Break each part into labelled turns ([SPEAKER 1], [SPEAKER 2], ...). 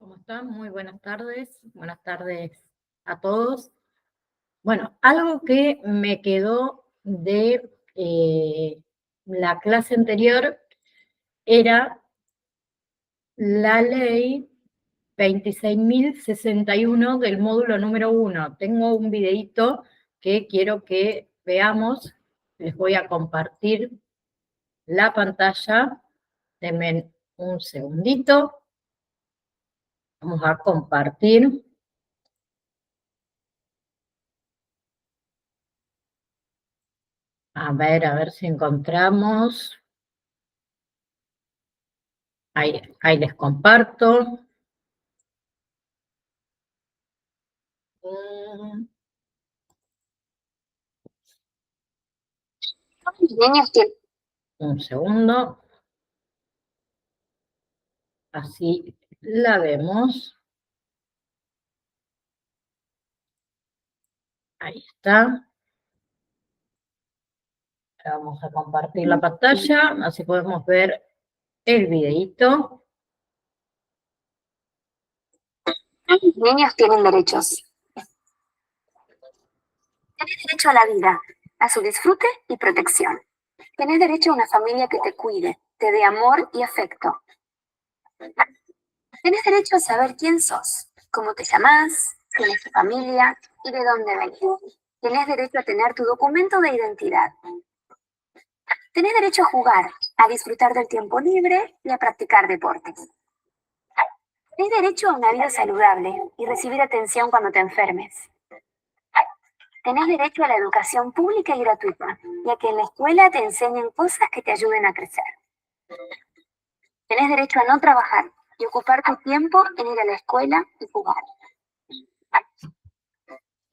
[SPEAKER 1] ¿Cómo están? Muy buenas tardes. Buenas tardes a todos. Bueno, algo que me quedó de la clase anterior era la ley 26.061 del módulo número 1. Tengo un videíto que quiero que veamos. Les voy a compartir la pantalla. Denme un segundito. Vamos a compartir. A ver si encontramos. Ahí les comparto. Un segundo. Así la vemos. Ahí está. Vamos a compartir la pantalla, así podemos ver el videíto.
[SPEAKER 2] Los niños tienen derechos. Tenés derecho a la vida, a su disfrute y protección. Tenés derecho a una familia que te cuide, te dé amor y afecto. Tenés derecho a saber quién sos, cómo te llamás, quién es tu familia y de dónde venís. Tenés derecho a tener tu documento de identidad. Tenés derecho a jugar, a disfrutar del tiempo libre y a practicar deportes. Tenés derecho a una vida saludable y recibir atención cuando te enfermes. Tenés derecho a la educación pública y gratuita, y a que en la escuela te enseñen cosas que te ayuden a crecer. Tenés derecho a no trabajar y ocupar tu tiempo en ir a la escuela y jugar.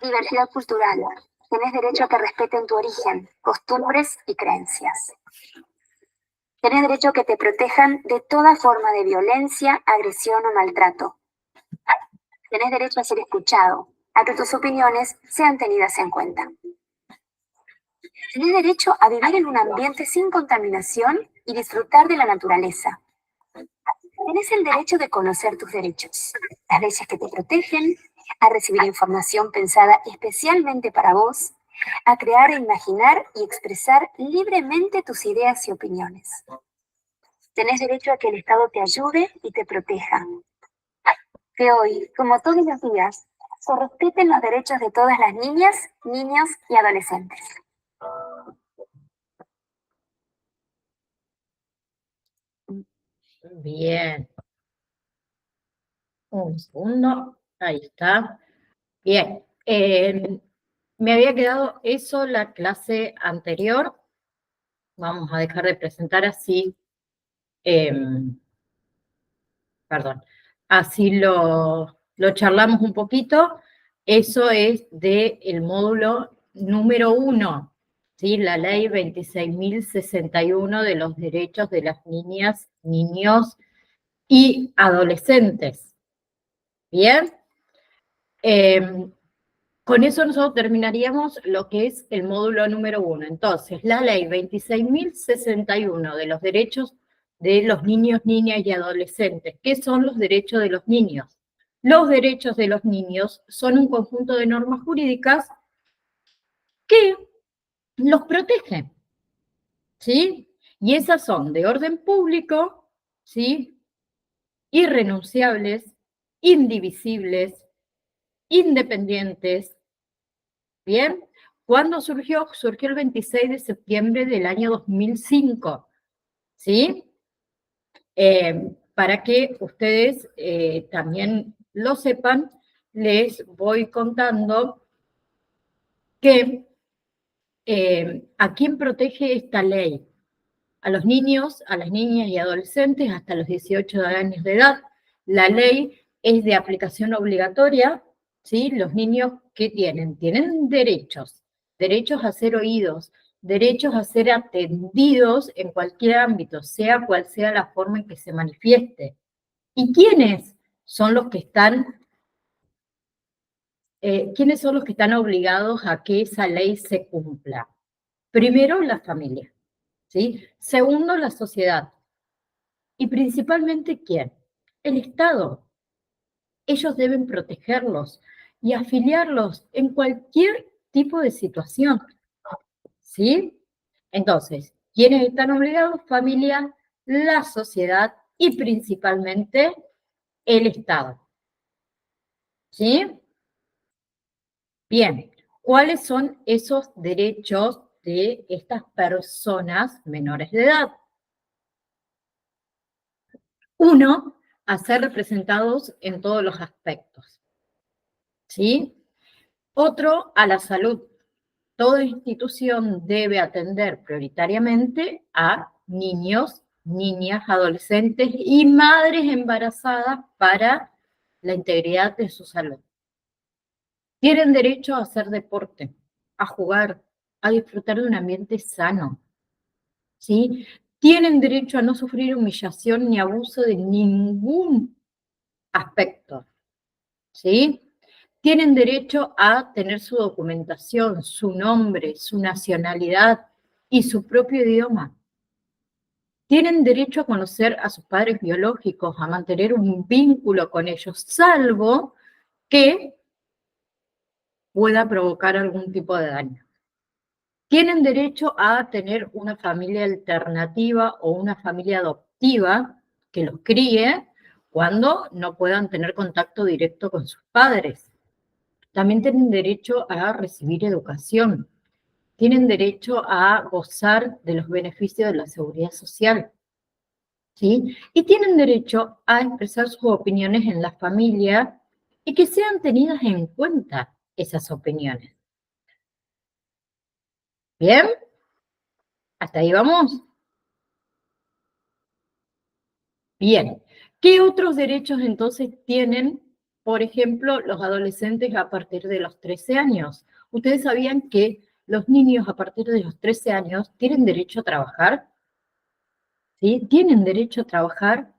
[SPEAKER 2] Diversidad cultural. Tenés derecho a que respeten tu origen, costumbres y creencias. Tenés derecho a que te protejan de toda forma de violencia, agresión o maltrato. Tenés derecho a ser escuchado, a que tus opiniones sean tenidas en cuenta. Tenés derecho a vivir en un ambiente sin contaminación y disfrutar de la naturaleza. Tenés el derecho de conocer tus derechos, las leyes que te protegen, a recibir información pensada especialmente para vos, a crear, imaginar y expresar libremente tus ideas y opiniones. Tenés derecho a que el Estado te ayude y te proteja. Que hoy, como todos los días, se respeten los derechos de todas las niñas, niños y adolescentes.
[SPEAKER 1] Bien. Un segundo. Ahí está. Bien. Me había quedado eso la clase anterior. Vamos a dejar de presentar así. Perdón. Así lo charlamos un poquito. Eso es del módulo número 1, ¿sí? La ley 26.061 de los derechos de las niñas, niños y adolescentes. ¿Bien? Con eso nosotros terminaríamos lo que es el módulo número 1. Entonces, la ley 26.061 de los derechos de los niños, niñas y adolescentes. ¿Qué son los derechos de los niños? Los derechos de los niños son un conjunto de normas jurídicas que los protegen, ¿sí? Y esas son de orden público, ¿sí? Irrenunciables, indivisibles, independientes. ¿Bien? ¿Cuándo surgió? Surgió el 26 de septiembre del año 2005, ¿sí? Para que ustedes también lo sepan, les voy contando que ¿a quién protege esta ley? A los niños, a las niñas y adolescentes hasta los 18 años de edad. La ley es de aplicación obligatoria, ¿sí? Los niños, ¿qué tienen? Tienen derechos, derechos a ser oídos, derechos a ser atendidos en cualquier ámbito, sea cual sea la forma en que se manifieste. ¿Y quiénes son los que están, quiénes son los que están obligados a que esa ley se cumpla? Primero, la familia, ¿sí? Segundo, la sociedad. Y principalmente, ¿quién? El Estado. ellos deben protegerlos y afiliarlos en cualquier tipo de situación, ¿sí? Entonces, ¿quiénes están obligados? Familia, la sociedad y principalmente el Estado, ¿sí? Bien, ¿cuáles son esos derechos de estas personas menores de edad? Uno, a ser representados en todos los aspectos, ¿sí? Otro, a la salud. Toda institución debe atender prioritariamente a niños, niñas, adolescentes y madres embarazadas para la integridad de su salud. Tienen derecho a hacer deporte, a jugar, a disfrutar de un ambiente sano, ¿sí? Tienen derecho a no sufrir humillación ni abuso de ningún aspecto, ¿sí? Tienen derecho a tener su documentación, su nombre, su nacionalidad y su propio idioma. Tienen derecho a conocer a sus padres biológicos, a mantener un vínculo con ellos, salvo que pueda provocar algún tipo de daño. Tienen derecho a tener una familia alternativa o una familia adoptiva que los críe cuando no puedan tener contacto directo con sus padres. También tienen derecho a recibir educación. Tienen derecho a gozar de los beneficios de la seguridad social, ¿sí? Y tienen derecho a expresar sus opiniones en la familia y que sean tenidas en cuenta esas opiniones. ¿Bien? ¿Hasta ahí vamos? Bien. ¿Qué otros derechos entonces tienen, por ejemplo, los adolescentes a partir de los 13 años? ¿Ustedes sabían que los niños a partir de los 13 años tienen derecho a trabajar? ¿Sí? Tienen derecho a trabajar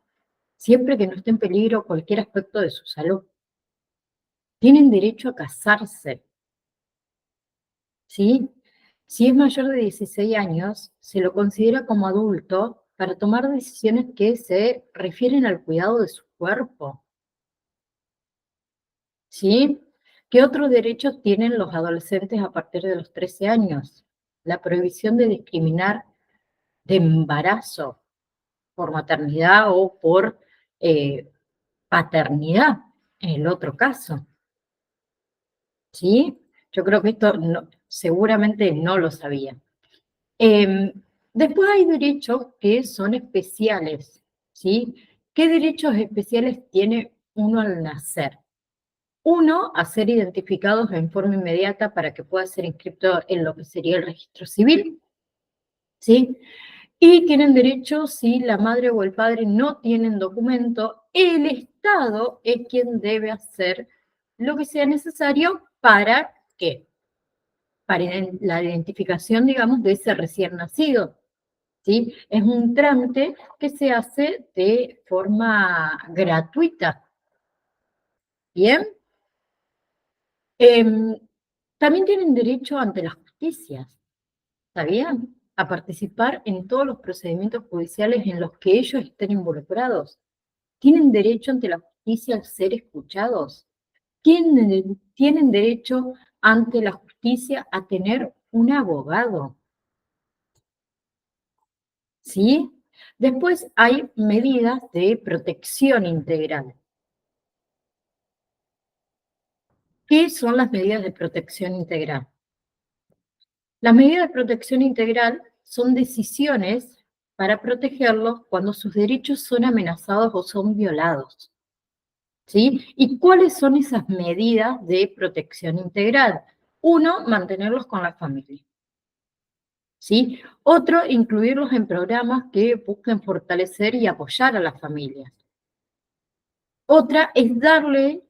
[SPEAKER 1] siempre que no esté en peligro cualquier aspecto de su salud. Tienen derecho a casarse, ¿sí? Si es mayor de 16 años, se lo considera como adulto para tomar decisiones que se refieren al cuidado de su cuerpo, ¿sí? ¿Qué otros derechos tienen los adolescentes a partir de los 13 años? La prohibición de discriminar de embarazo por maternidad o por paternidad, en el otro caso, ¿sí? Yo creo que esto seguramente no lo sabía. Después hay derechos que son especiales, ¿sí? ¿Qué derechos especiales tiene uno al nacer? Uno, a ser identificados en forma inmediata para que pueda ser inscrito en lo que sería el registro civil, ¿sí? Y tienen derecho, si la madre o el padre no tienen documento, el Estado es quien debe hacer lo que sea necesario para ¿qué? Para la identificación, digamos, de ese recién nacido, ¿sí? Es un trámite que se hace de forma gratuita, ¿bien? También tienen derecho ante las justicias, ¿sabían? A participar en todos los procedimientos judiciales en los que ellos estén involucrados. Tienen derecho ante la justicia a ser escuchados. Tienen derecho ante la justicia a tener un abogado, ¿sí? Después hay medidas de protección integral. ¿Qué son las medidas de protección integral? Las medidas de protección integral son decisiones para protegerlos cuando sus derechos son amenazados o son violados, ¿sí? ¿Y cuáles son esas medidas de protección integral? Uno, mantenerlos con la familia, ¿sí? Otro, incluirlos en programas que busquen fortalecer y apoyar a las familias. Otra es darle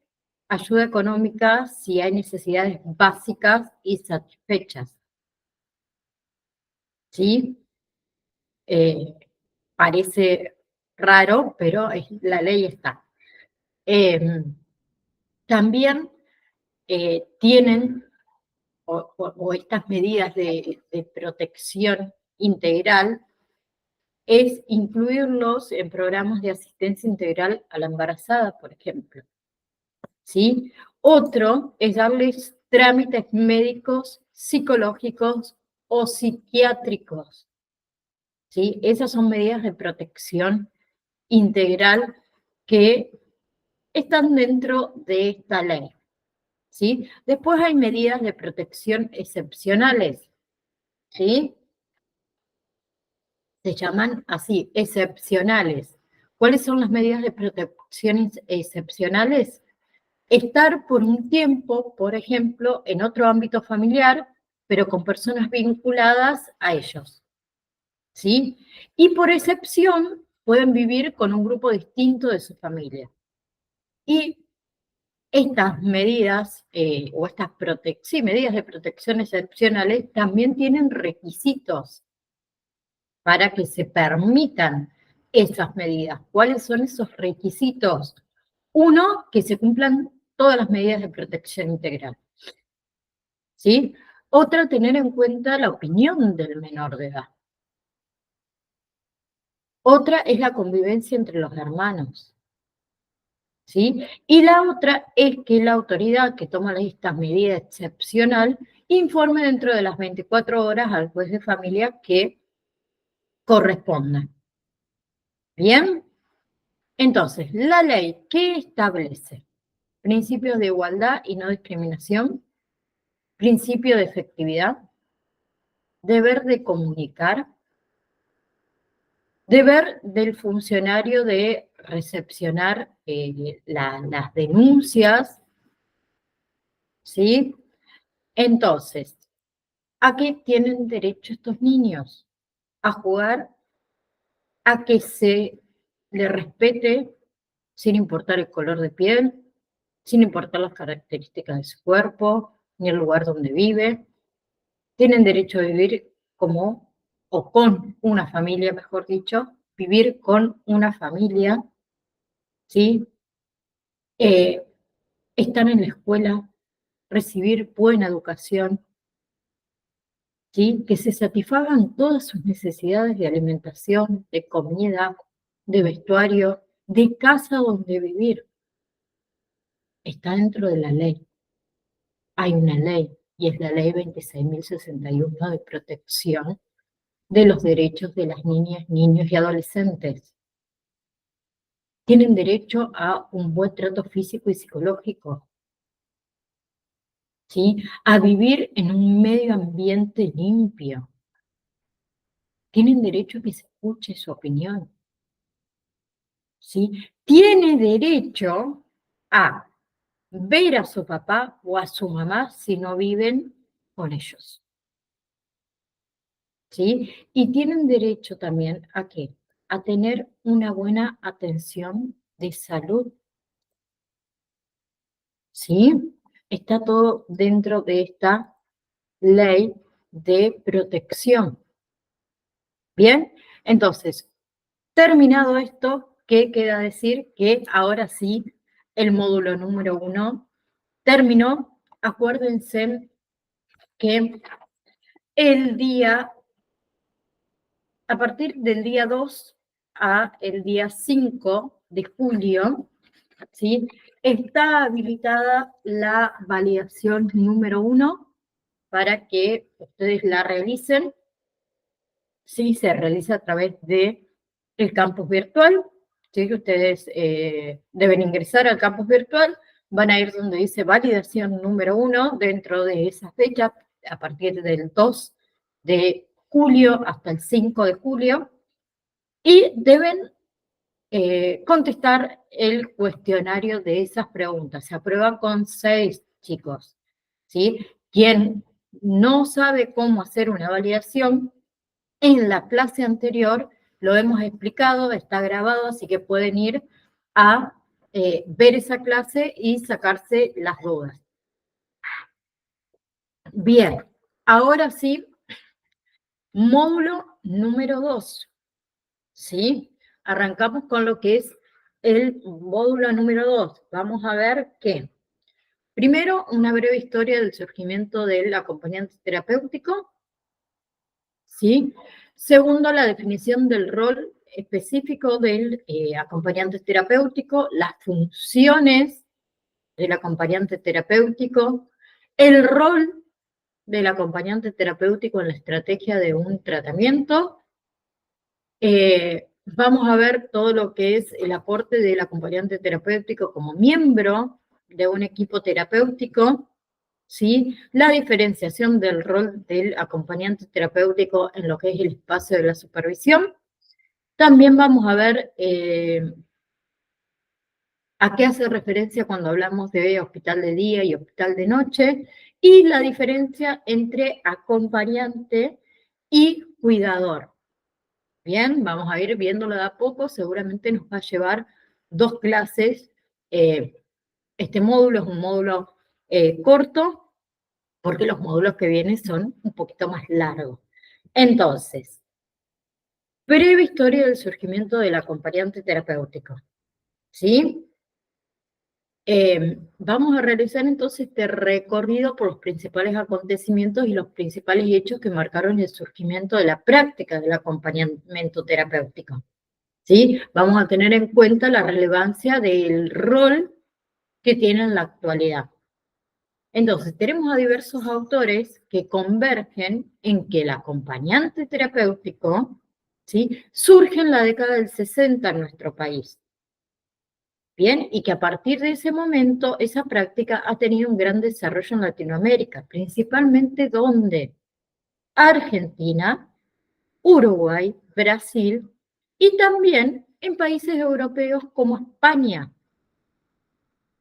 [SPEAKER 1] ayuda económica si hay necesidades básicas y satisfechas, ¿sí? Eh, Parece raro, pero la ley está. También tienen, o estas medidas de protección integral, es incluirlos en programas de asistencia integral a la embarazada, por ejemplo. ¿sí? Otro es darles trámites médicos, psicológicos o psiquiátricos, ¿sí? Esas son medidas de protección integral que están dentro de esta ley, ¿sí? Después hay medidas de protección excepcionales, ¿sí? Se llaman así, excepcionales. ¿Cuáles son las medidas de protección excepcionales? Estar por un tiempo, por ejemplo, en otro ámbito familiar, pero con personas vinculadas a ellos, ¿sí? Y por excepción, pueden vivir con un grupo distinto de su familia. Y estas medidas, o estas medidas de protección excepcionales, también tienen requisitos para que se permitan esas medidas. ¿Cuáles son esos requisitos? Uno, que se cumplan todas las medidas de protección integral, ¿sí? Otra, tener en cuenta la opinión del menor de edad. Otra es la convivencia entre los hermanos, ¿sí? Y la otra es que la autoridad que toma esta medida excepcional informe dentro de las 24 horas al juez de familia que corresponda. ¿Bien? Entonces, la ley, ¿qué establece? Principios de igualdad y no discriminación, principio de efectividad, deber de comunicar, deber del funcionario de recepcionar las denuncias, ¿sí? Entonces, ¿a qué tienen derecho estos niños? A jugar, a que se le respete sin importar el color de piel, sin importar las características de su cuerpo, ni el lugar donde vive. Tienen derecho a vivir como, o con una familia, mejor dicho, vivir con una familia, ¿sí? Estar en la escuela, recibir buena educación, ¿sí? Que se satisfagan todas sus necesidades de alimentación, de comida, de vestuario, de casa donde vivir. Está dentro de la ley. Hay una ley, y es la ley 26.061 de protección de los derechos de las niñas, niños y adolescentes. Tienen derecho a un buen trato físico y psicológico, ¿sí? A vivir en un medio ambiente limpio. Tienen derecho a que se escuche su opinión, ¿sí? Tiene derecho a ver a su papá o a su mamá si no viven con ellos, ¿sí? Y tienen derecho también a ¿qué? A tener una buena atención de salud, ¿sí? Está todo dentro de esta ley de protección. Bien, entonces, terminado esto, ¿qué queda decir? Que ahora sí, el módulo número 1 terminó. Acuérdense que a partir del día 2 a el día 5 de julio, ¿sí? Está habilitada la validación número 1 para que ustedes la realicen. Sí, se realiza a través de el campus virtual. ¿Sí? Ustedes deben ingresar al campus virtual, van a ir donde dice validación número 1 dentro de esa fecha, a partir del 2 de julio hasta el 5 de julio, y deben contestar el cuestionario de esas preguntas. Se aprueba con 6 chicos, ¿sí? Quien no sabe cómo hacer una validación, en la clase anterior lo hemos explicado, está grabado, así que pueden ir a ver esa clase y sacarse las dudas. Bien, ahora sí, módulo número 2, ¿sí? Arrancamos con lo que es el módulo número 2. Vamos a ver que, primero, una breve historia del surgimiento del acompañante terapéutico, ¿sí? Segundo, la definición del rol específico del acompañante terapéutico, las funciones del acompañante terapéutico, el rol del acompañante terapéutico en la estrategia de un tratamiento. Vamos a ver todo lo que es el aporte del acompañante terapéutico como miembro de un equipo terapéutico, ¿sí? La diferenciación del rol del acompañante terapéutico en lo que es el espacio de la supervisión. También vamos a ver a qué hace referencia cuando hablamos de hospital de día y hospital de noche, y la diferencia entre acompañante y cuidador. Bien, vamos a ir viéndolo de a poco, seguramente nos va a llevar 2 clases. Este módulo es un módulo corto, porque los módulos que vienen son un poquito más largos. Entonces, breve historia del surgimiento del acompañante terapéutico, ¿sí? Vamos a realizar entonces este recorrido por los principales acontecimientos y los principales hechos que marcaron el surgimiento de la práctica del acompañamiento terapéutico, ¿sí? Vamos a tener en cuenta la relevancia del rol que tiene en la actualidad. Entonces, tenemos a diversos autores que convergen en que el acompañante terapéutico, ¿sí?, surge en la década del 60 en nuestro país. Bien, y que a partir de ese momento esa práctica ha tenido un gran desarrollo en Latinoamérica, principalmente ¿dónde? Argentina, Uruguay, Brasil y también en países europeos como España.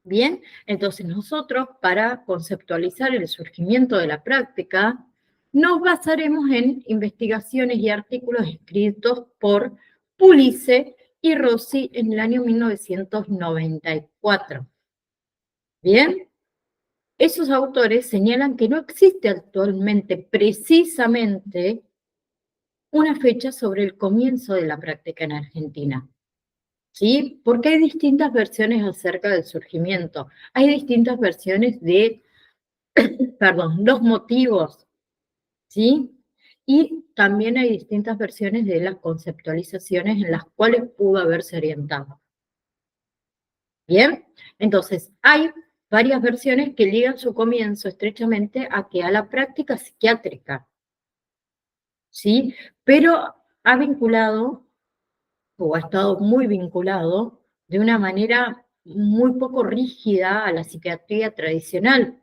[SPEAKER 1] Bien, entonces nosotros para conceptualizar el surgimiento de la práctica nos basaremos en investigaciones y artículos escritos por Pulice y Rossi en el año 1994. Bien, esos autores señalan que no existe actualmente precisamente una fecha sobre el comienzo de la práctica en Argentina. ¿Sí? Porque hay distintas versiones acerca del surgimiento, hay distintas versiones de, perdón, los motivos, ¿sí? Y también hay distintas versiones de las conceptualizaciones en las cuales pudo haberse orientado. Bien, entonces hay varias versiones que ligan su comienzo estrechamente a la práctica psiquiátrica, ¿sí? Pero ha vinculado, o ha estado muy vinculado, de una manera muy poco rígida a la psiquiatría tradicional,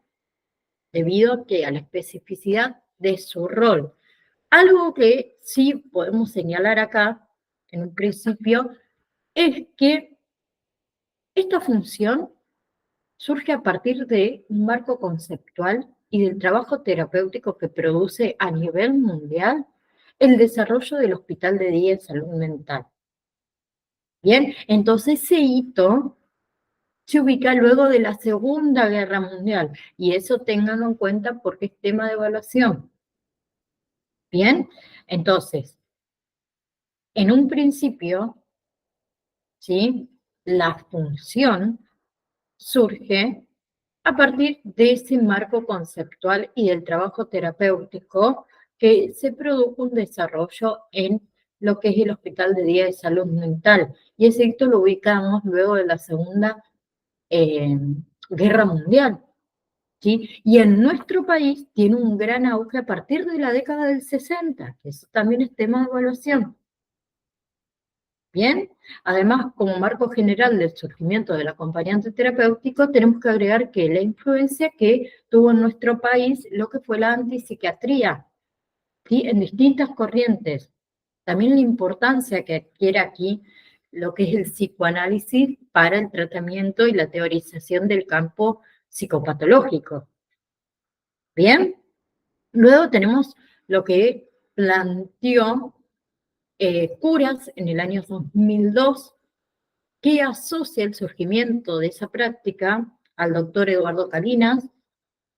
[SPEAKER 1] debido a la especificidad de su rol. Algo que sí podemos señalar acá, en un principio, es que esta función surge a partir de un marco conceptual y del trabajo terapéutico que produce a nivel mundial el desarrollo del Hospital de Día en Salud Mental. Bien, entonces ese hito se ubica luego de la Segunda Guerra Mundial, y eso ténganlo en cuenta porque es tema de evaluación. Bien, entonces, en un principio, ¿sí?, la función surge a partir de ese marco conceptual y del trabajo terapéutico que se produjo un desarrollo en lo que es el Hospital de Día de Salud Mental. Y ese hito lo ubicamos luego de la Segunda Guerra Mundial, ¿sí? Y en nuestro país tiene un gran auge a partir de la década del 60, que eso también es tema de evaluación. Bien, además, como marco general del surgimiento del acompañante terapéutico, tenemos que agregar que la influencia que tuvo en nuestro país lo que fue la antipsiquiatría, ¿sí?, en distintas corrientes. También la importancia que adquiere aquí lo que es el psicoanálisis para el tratamiento y la teorización del campo psicopatológico. Bien, luego tenemos lo que planteó Curas en el año 2002, que asocia el surgimiento de esa práctica al doctor Eduardo Calinas,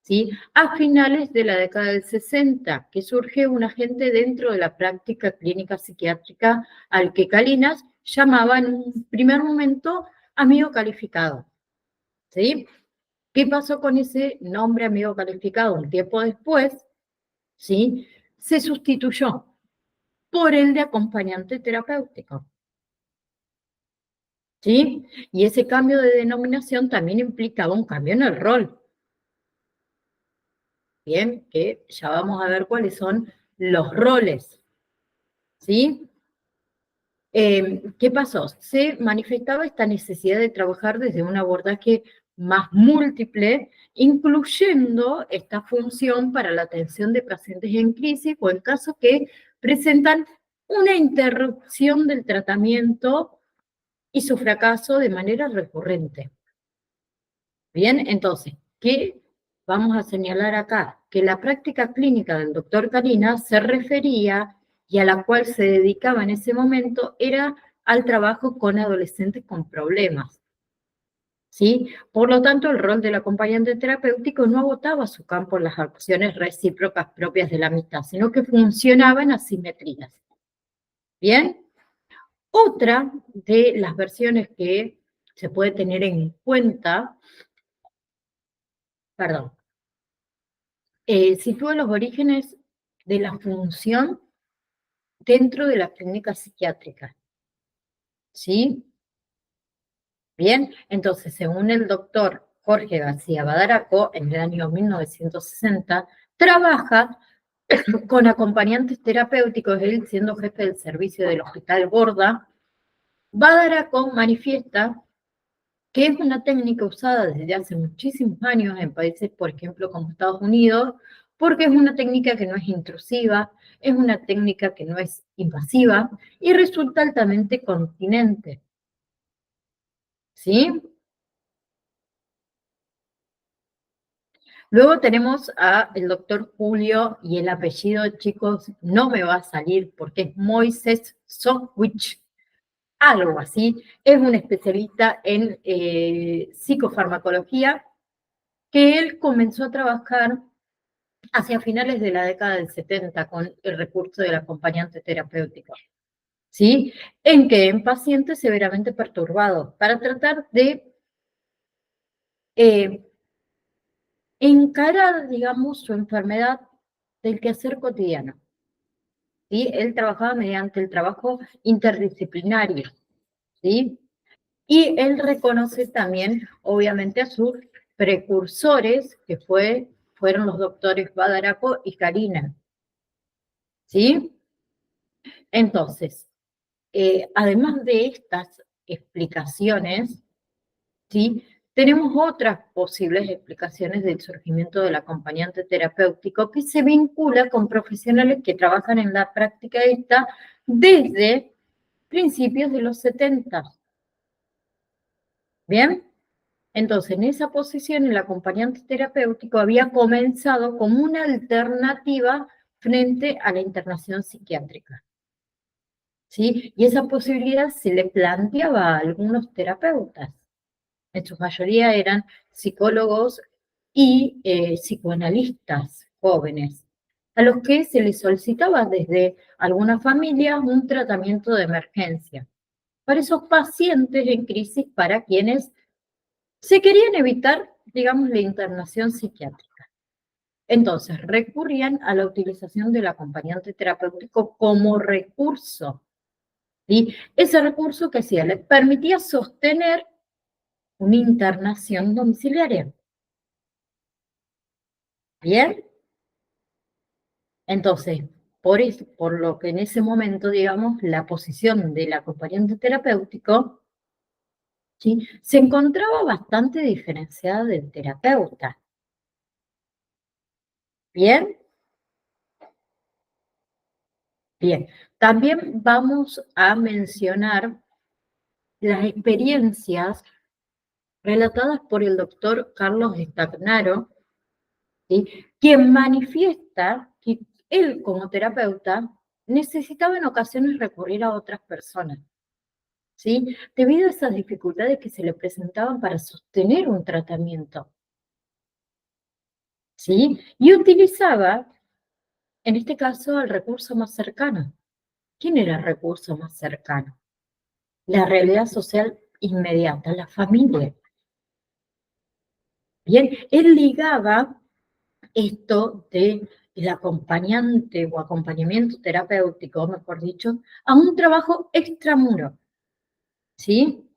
[SPEAKER 1] ¿sí?, a finales de la década del 60, que surge un agente dentro de la práctica clínica psiquiátrica al que Calinas llamaba en un primer momento amigo calificado, ¿sí? ¿Qué pasó con ese nombre amigo calificado? Un tiempo después, ¿sí?, se sustituyó por el de acompañante terapéutico. ¿sí? Y ese cambio de denominación también implicaba un cambio en el rol. Bien, que ya vamos a ver cuáles son los roles, ¿sí? ¿Qué pasó? Se manifestaba esta necesidad de trabajar desde un abordaje más múltiple, incluyendo esta función para la atención de pacientes en crisis o en casos que presentan una interrupción del tratamiento y su fracaso de manera recurrente. Bien, entonces, ¿qué vamos a señalar acá? Que la práctica clínica del doctor Carina se refería y a la cual se dedicaba en ese momento era al trabajo con adolescentes con problemas, ¿sí? Por lo tanto, el rol del acompañante terapéutico no agotaba su campo en las acciones recíprocas propias de la amistad, sino que funcionaba en asimetrías. ¿Bien? Otra de las versiones que se puede tener en cuenta, perdón, sitúa los orígenes de la función dentro de la clínica psiquiátrica, ¿sí? Bien, entonces, según el doctor Jorge García Badaraco, en el año 1960, trabaja con acompañantes terapéuticos, él siendo jefe del servicio del Hospital Borda. Badaraco manifiesta que es una técnica usada desde hace muchísimos años en países, por ejemplo, como Estados Unidos, porque es una técnica que no es intrusiva, es una técnica que no es invasiva y resulta altamente continente. ¿Sí? Luego tenemos al doctor Julio, y el apellido, chicos, no me va a salir porque es Moises Sockwich, algo así. Es un especialista en psicofarmacología, que él comenzó a trabajar hacia finales de la década del 70 con el recurso del acompañante terapéutico, ¿sí? En que en pacientes severamente perturbados, para tratar de eh, encarar, digamos, su enfermedad del quehacer cotidiano, ¿sí? Él trabajaba mediante el trabajo interdisciplinario, ¿sí? Y él reconoce también, obviamente, a sus precursores, que fueron los doctores Badaraco y Carina, ¿sí? Entonces, además de estas explicaciones, ¿sí? Tenemos otras posibles explicaciones del surgimiento del acompañante terapéutico que se vincula con profesionales que trabajan en la práctica esta desde principios de los 70. ¿Bien? Entonces, en esa posición, el acompañante terapéutico había comenzado como una alternativa frente a la internación psiquiátrica, ¿sí? Y esa posibilidad se le planteaba a algunos terapeutas. En su mayoría eran psicólogos y psicoanalistas jóvenes, a los que se les solicitaba desde algunas familias un tratamiento de emergencia para esos pacientes en crisis para quienes se querían evitar, digamos, la internación psiquiátrica. Entonces, recurrían a la utilización del acompañante terapéutico como recurso. ¿Sí? Ese recurso que hacía, les permitía sostener una internación domiciliaria. ¿Bien? Entonces, por lo que en ese momento, digamos, la posición del acompañante terapéutico, ¿sí? Se encontraba bastante diferenciada del terapeuta. ¿Bien? Bien. También vamos a mencionar las experiencias relatadas por el doctor Carlos Stagnaro, ¿sí? Quien manifiesta que él como terapeuta necesitaba en ocasiones recurrir a otras personas, ¿sí? Debido a esas dificultades que se le presentaban para sostener un tratamiento, ¿sí? Y utilizaba, en este caso, el recurso más cercano. ¿Quién era el recurso más cercano? La realidad social inmediata, la familia. Bien, él ligaba esto de el acompañante o acompañamiento terapéutico, mejor dicho, a un trabajo extramuro, ¿sí?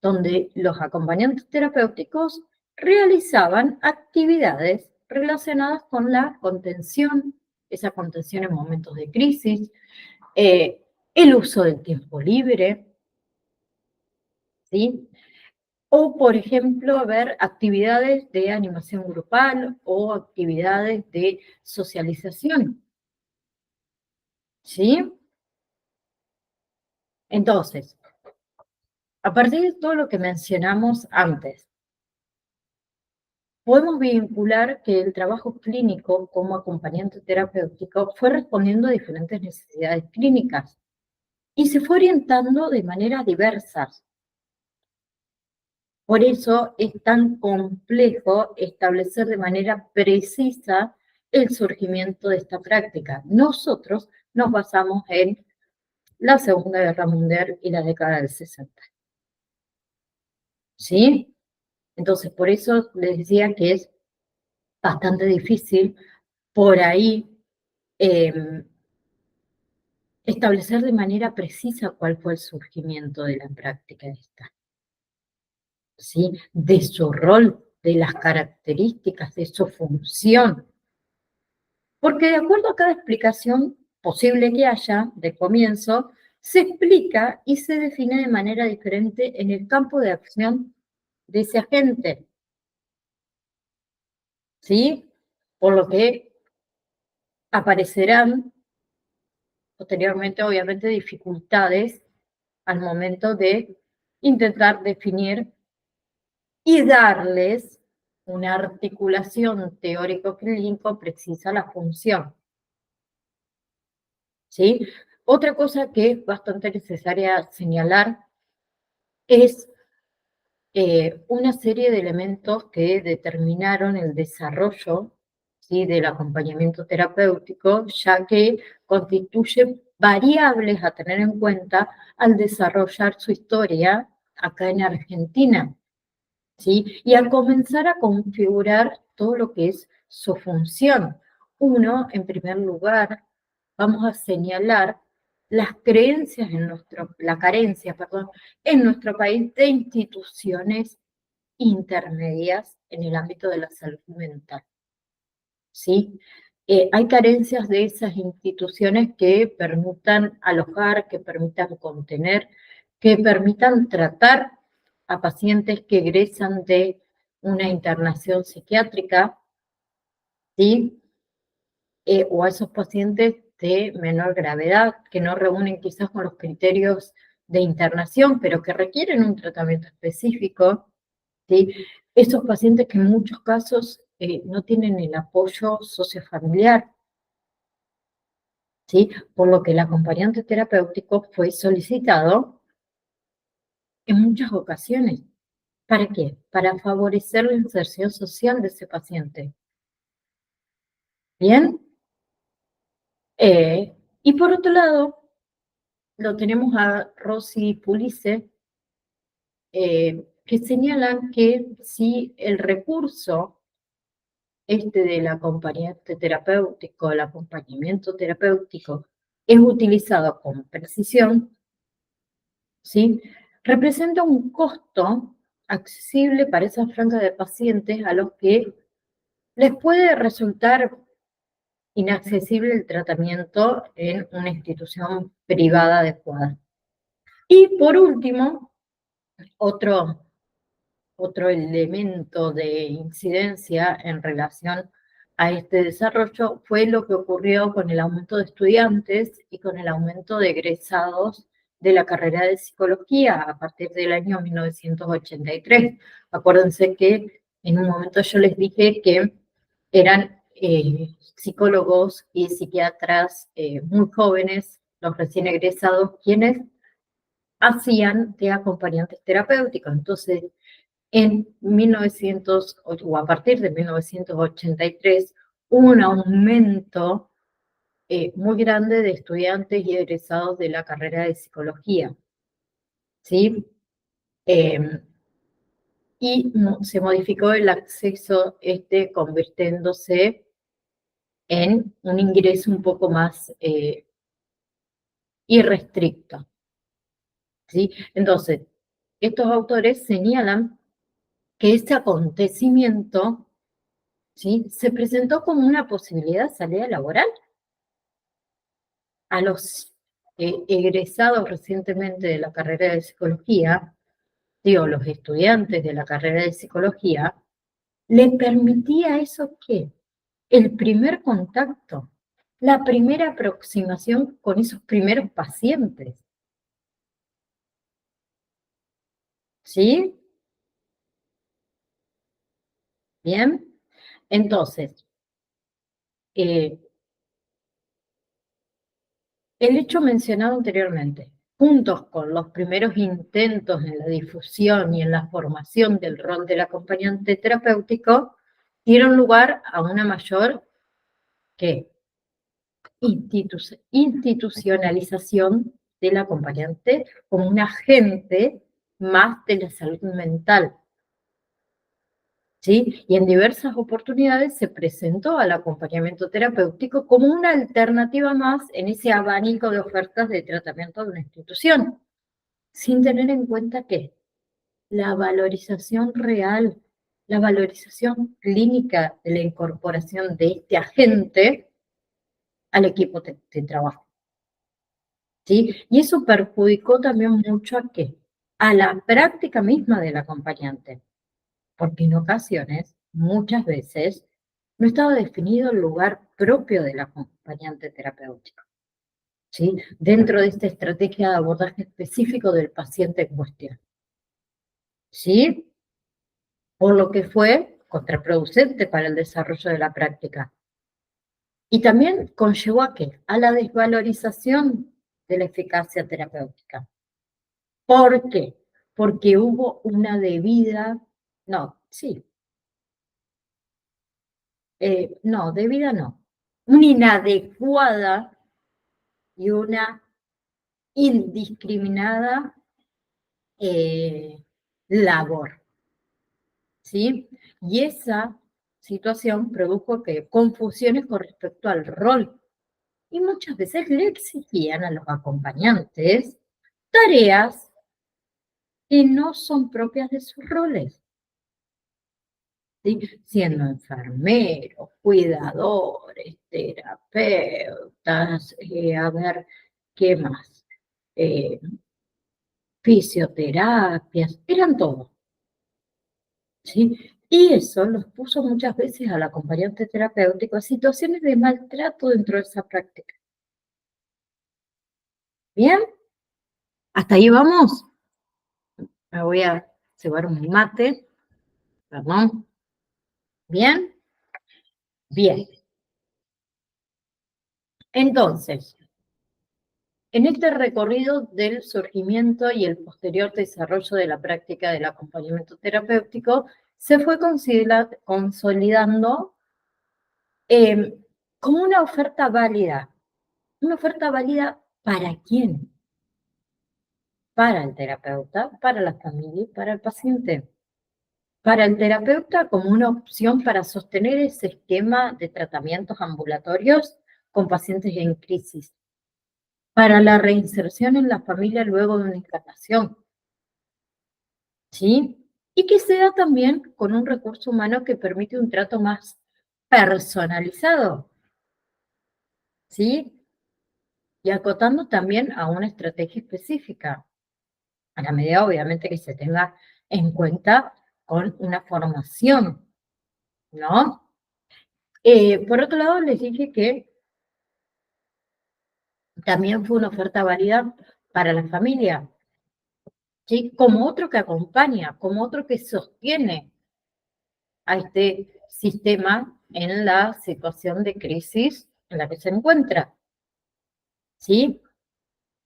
[SPEAKER 1] donde los acompañantes terapéuticos realizaban actividades relacionadas con la contención, esa contención en momentos de crisis, el uso del tiempo libre, ¿sí? O, por ejemplo, ver actividades de animación grupal o actividades de socialización, ¿sí? Entonces, a partir de todo lo que mencionamos antes, podemos vincular que el trabajo clínico como acompañante terapéutico fue respondiendo a diferentes necesidades clínicas y se fue orientando de maneras diversas. Por eso es tan complejo establecer de manera precisa el surgimiento de esta práctica. Nosotros nos basamos en la Segunda Guerra Mundial y la década del 60. ¿Sí? Entonces, por eso les decía que es bastante difícil por ahí establecer de manera precisa cuál fue el surgimiento de la práctica esta, ¿sí? De su rol, de las características, de su función. Porque de acuerdo a cada explicación posible que haya de comienzo, se explica y se define de manera diferente en el campo de acción de ese agente, ¿sí? Por lo que aparecerán posteriormente, obviamente, dificultades al momento de intentar definir y darles una articulación teórico-clínico precisa a la función, ¿sí? Otra cosa que es bastante necesaria señalar es una serie de elementos que determinaron el desarrollo, ¿sí?, del acompañamiento terapéutico, ya que constituye variables a tener en cuenta al desarrollar su historia acá en Argentina, ¿sí? Y al comenzar a configurar todo lo que es su función. Uno, en primer lugar, vamos a señalar las creencias la carencia, perdón, en nuestro país de instituciones intermedias en el ámbito de la salud mental, ¿sí? Hay carencias de esas instituciones que permitan alojar, que permitan contener, que permitan tratar a pacientes que egresan de una internación psiquiátrica, ¿sí? O a esos pacientes de menor gravedad, que no reúnen quizás con los criterios de internación, pero que requieren un tratamiento específico, ¿sí? Esos pacientes que en muchos casos no tienen el apoyo sociofamiliar, ¿sí? Por lo que el acompañante terapéutico fue solicitado en muchas ocasiones. ¿Para qué? Para favorecer la inserción social de ese paciente. ¿Bien? Y por otro lado, lo tenemos a Rosy Pulice, que señalan que si el recurso del acompañante terapéutico, el acompañamiento terapéutico, es utilizado con precisión, ¿sí?, representa un costo accesible para esa franja de pacientes a los que les puede resultar inaccesible el tratamiento en una institución privada adecuada. Y por último, otro elemento de incidencia en relación a este desarrollo fue lo que ocurrió con el aumento de estudiantes y con el aumento de egresados de la carrera de psicología a partir del año 1983. Acuérdense que en un momento yo les dije que eran psicólogos y psiquiatras muy jóvenes, los recién egresados, quienes hacían de acompañantes terapéuticos. Entonces, en 1900, o a partir de 1983, hubo un aumento muy grande de estudiantes y egresados de la carrera de psicología, ¿sí? Y se modificó el acceso convirtiéndose en un ingreso un poco más irrestricto, ¿sí? Entonces, estos autores señalan que este acontecimiento, ¿sí?, se presentó como una posibilidad de salida laboral a los egresados recientemente de la carrera de psicología, digo, los estudiantes de la carrera de psicología, le permitía eso qué, el primer contacto, la primera aproximación con esos primeros pacientes. ¿Sí? Bien. Entonces, el hecho mencionado anteriormente, juntos con los primeros intentos en la difusión y en la formación del rol del acompañante terapéutico, dieron lugar a una mayor ¿qué? Institucionalización del acompañante como un agente más de la salud mental. ¿Sí? Y en diversas oportunidades se presentó al acompañamiento terapéutico como una alternativa más en ese abanico de ofertas de tratamiento de una institución, sin tener en cuenta que la valorización real, la valorización clínica de la incorporación de este agente al equipo de trabajo. ¿Sí? Y eso perjudicó también mucho ¿a qué? A la práctica misma del acompañante, porque en ocasiones, muchas veces, no estaba definido el lugar propio del acompañante terapéutico, ¿sí?, dentro de esta estrategia de abordaje específico del paciente en cuestión, ¿sí? Por lo que fue contraproducente para el desarrollo de la práctica. Y también conllevó ¿a qué? A la desvalorización de la eficacia terapéutica. ¿Por qué? Porque hubo una debida, debida no, una inadecuada y una indiscriminada labor, ¿sí? Y esa situación produjo que confusiones con respecto al rol, y muchas veces le exigían a los acompañantes tareas que no son propias de sus roles, ¿sí? Siendo enfermeros, cuidadores, terapeutas, a ver, ¿qué más? Fisioterapias, eran todo, ¿sí? Y eso los puso muchas veces al acompañante terapéutico a situaciones de maltrato dentro de esa práctica. ¿Bien? ¿Hasta ahí vamos? Me voy a cebar un mate, perdón. ¿Bien? Bien. Entonces, en este recorrido del surgimiento y el posterior desarrollo de la práctica del acompañamiento terapéutico, se fue consolidando como una oferta válida. ¿Una oferta válida para quién? Para el terapeuta, para la familia y para el paciente. Para el terapeuta como una opción para sostener ese esquema de tratamientos ambulatorios con pacientes en crisis. Para la reinserción en la familia luego de una internación, ¿sí? Y que se da también con un recurso humano que permite un trato más personalizado, ¿sí? Y acotando también a una estrategia específica, a la medida obviamente que se tenga en cuenta con una formación, ¿no? Por otro lado, les dije que también fue una oferta válida para la familia, ¿sí? Como otro que acompaña, como otro que sostiene a este sistema en la situación de crisis en la que se encuentra, ¿sí?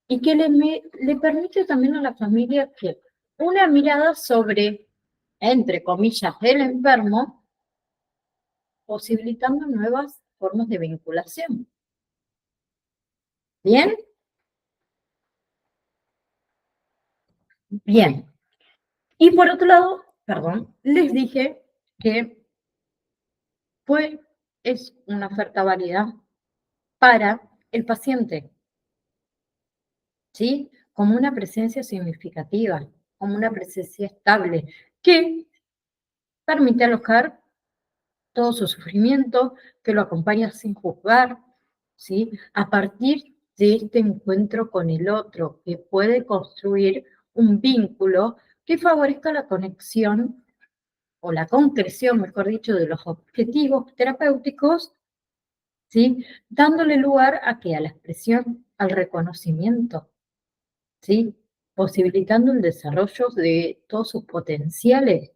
[SPEAKER 1] Y que le permite también a la familia que una mirada sobre, entre comillas, el enfermo, posibilitando nuevas formas de vinculación. ¿Bien? Bien. Y por otro lado, perdón, les dije que es una oferta válida para el paciente, ¿sí? Como una presencia significativa. como una presencia estable que permite alojar todo su sufrimiento, que lo acompaña sin juzgar, ¿sí? A partir de este encuentro con el otro, que puede construir un vínculo que favorezca la conexión o la concreción, mejor dicho, de los objetivos terapéuticos, ¿sí? Dándole lugar a que a la expresión, al reconocimiento, ¿sí? Posibilitando el desarrollo de todos sus potenciales,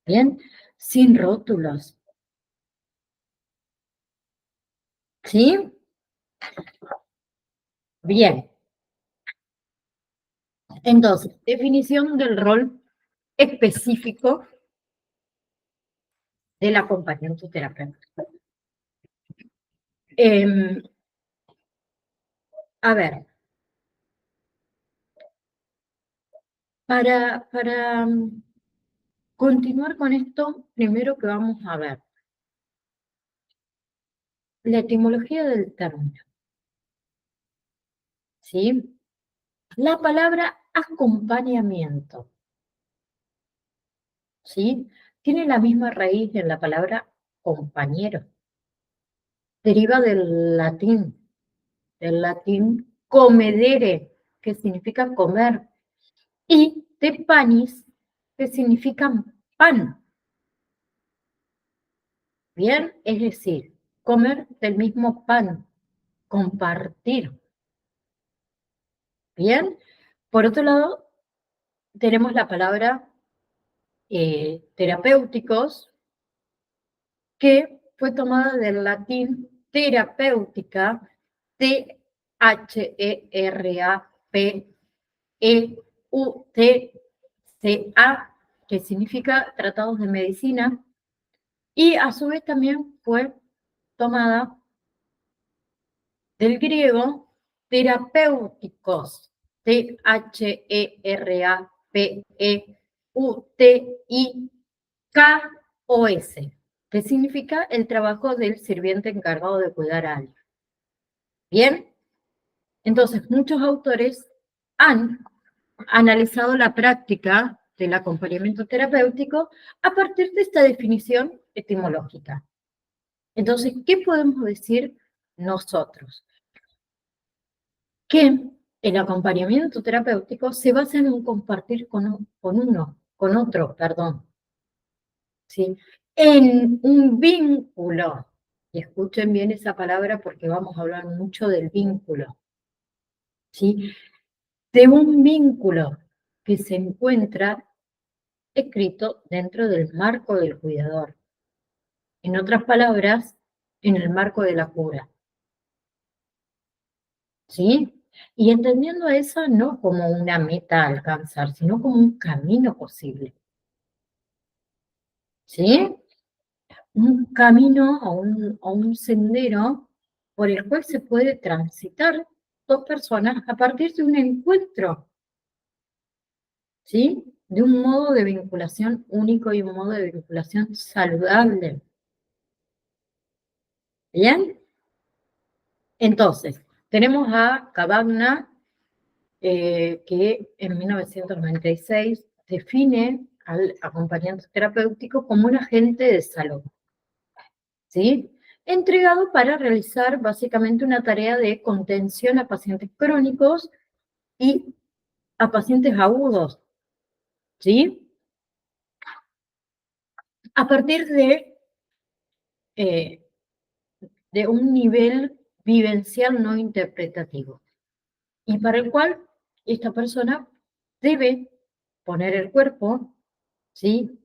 [SPEAKER 1] ¿bien? Sin rótulos, ¿sí? Bien. Entonces, definición del rol específico del acompañamiento terapéutico. A ver, para continuar con esto, primero que vamos a ver la etimología del término, ¿sí? La palabra acompañamiento, ¿sí? Tiene la misma raíz en la palabra compañero. Deriva del latín comedere, que significa comer, y de panis, que significa pan. Bien, es decir, comer del mismo pan, compartir. Bien, por otro lado, tenemos la palabra terapéuticos, que fue tomada del latín terapéutica, T-H-E-R-A-P-E-U-T-C-A, que significa tratados de medicina, y a su vez también fue tomada del griego terapéuticos, T-H-E-R-A-P-E-U-T-I-K-O-S, que significa el trabajo del sirviente encargado de cuidar a alguien. Bien, entonces muchos autores han analizado la práctica del acompañamiento terapéutico a partir de esta definición etimológica. Entonces, ¿qué podemos decir nosotros? Que el acompañamiento terapéutico se basa en un compartir con otro, ¿sí? En un vínculo. Y escuchen bien esa palabra porque vamos a hablar mucho del vínculo, ¿sí? De un vínculo que se encuentra escrito dentro del marco del cuidador. En otras palabras, en el marco de la cura, ¿sí? Y entendiendo eso no como una meta a alcanzar, sino como un camino posible, ¿sí? Un camino o un sendero por el cual se puede transitar dos personas a partir de un encuentro, ¿sí? De un modo de vinculación único y un modo de vinculación saludable. ¿Bien? Entonces, tenemos a Cavagna, que en 1996 define al acompañante terapéutico como un agente de salud, ¿sí? Entregado para realizar básicamente una tarea de contención a pacientes crónicos y a pacientes agudos, ¿sí? A partir eh, de un nivel vivencial no interpretativo, y para el cual esta persona debe poner el cuerpo, ¿sí?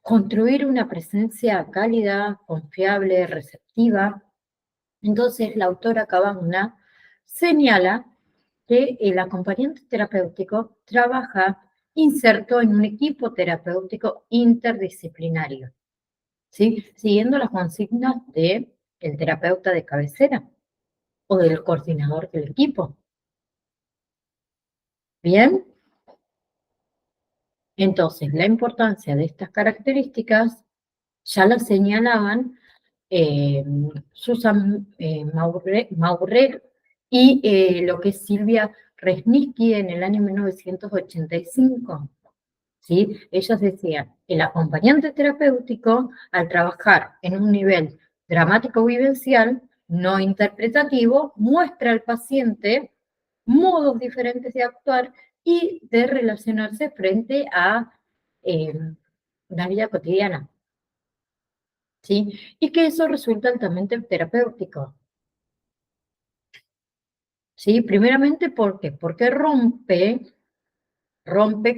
[SPEAKER 1] Construir una presencia cálida, confiable, receptiva. Entonces, la autora Cavagna señala que el acompañante terapéutico trabaja inserto en un equipo terapéutico interdisciplinario, ¿sí? Siguiendo las consignas del terapeuta de cabecera o del coordinador del equipo. Bien, entonces la importancia de estas características ya la señalaban Susan Maurer y lo que es Silvia Resnicky en el año 1985. ¿Sí? Ellos decían, el acompañante terapéutico, al trabajar en un nivel dramático vivencial, no interpretativo, muestra al paciente modos diferentes de actuar y de relacionarse frente a eh, la vida cotidiana. ¿Sí? Y que eso resulta altamente terapéutico. ¿Sí? Primeramente, ¿por qué? Porque rompe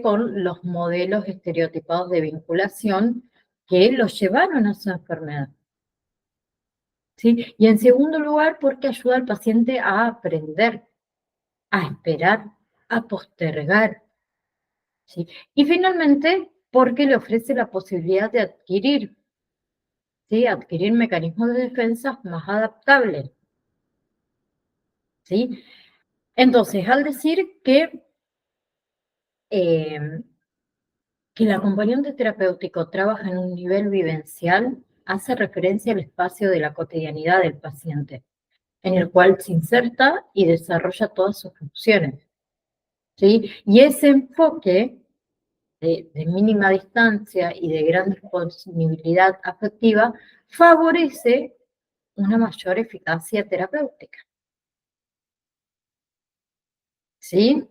[SPEAKER 1] con los modelos estereotipados de vinculación que los llevaron a su enfermedad. ¿Sí? Y en segundo lugar, porque ayuda al paciente a aprender, a esperar, a postergar. ¿Sí? Y finalmente, porque le ofrece la posibilidad de adquirir, ¿sí? Adquirir mecanismos de defensa más adaptables. ¿Sí? Entonces, al decir eh, que el acompañante terapéutico trabaja en un nivel vivencial, hace referencia al espacio de la cotidianidad del paciente, en el cual se inserta y desarrolla todas sus funciones. ¿Sí? Y ese enfoque de mínima distancia y de gran disponibilidad afectiva favorece una mayor eficacia terapéutica. ¿Sí?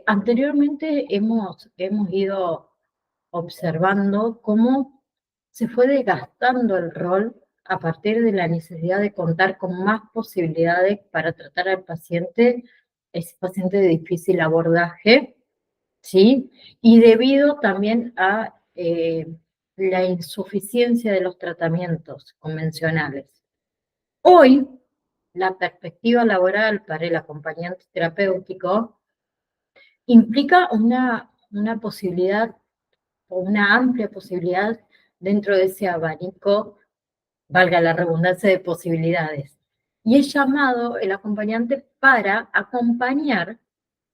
[SPEAKER 1] Anteriormente hemos ido observando cómo se fue desgastando el rol a partir de la necesidad de contar con más posibilidades para tratar al paciente, ese paciente de difícil abordaje, ¿sí? Y debido también a la insuficiencia de los tratamientos convencionales. Hoy, la perspectiva laboral para el acompañante terapéutico implica una posibilidad o una amplia posibilidad dentro de ese abanico, valga la redundancia, de posibilidades. Y es llamado el acompañante para acompañar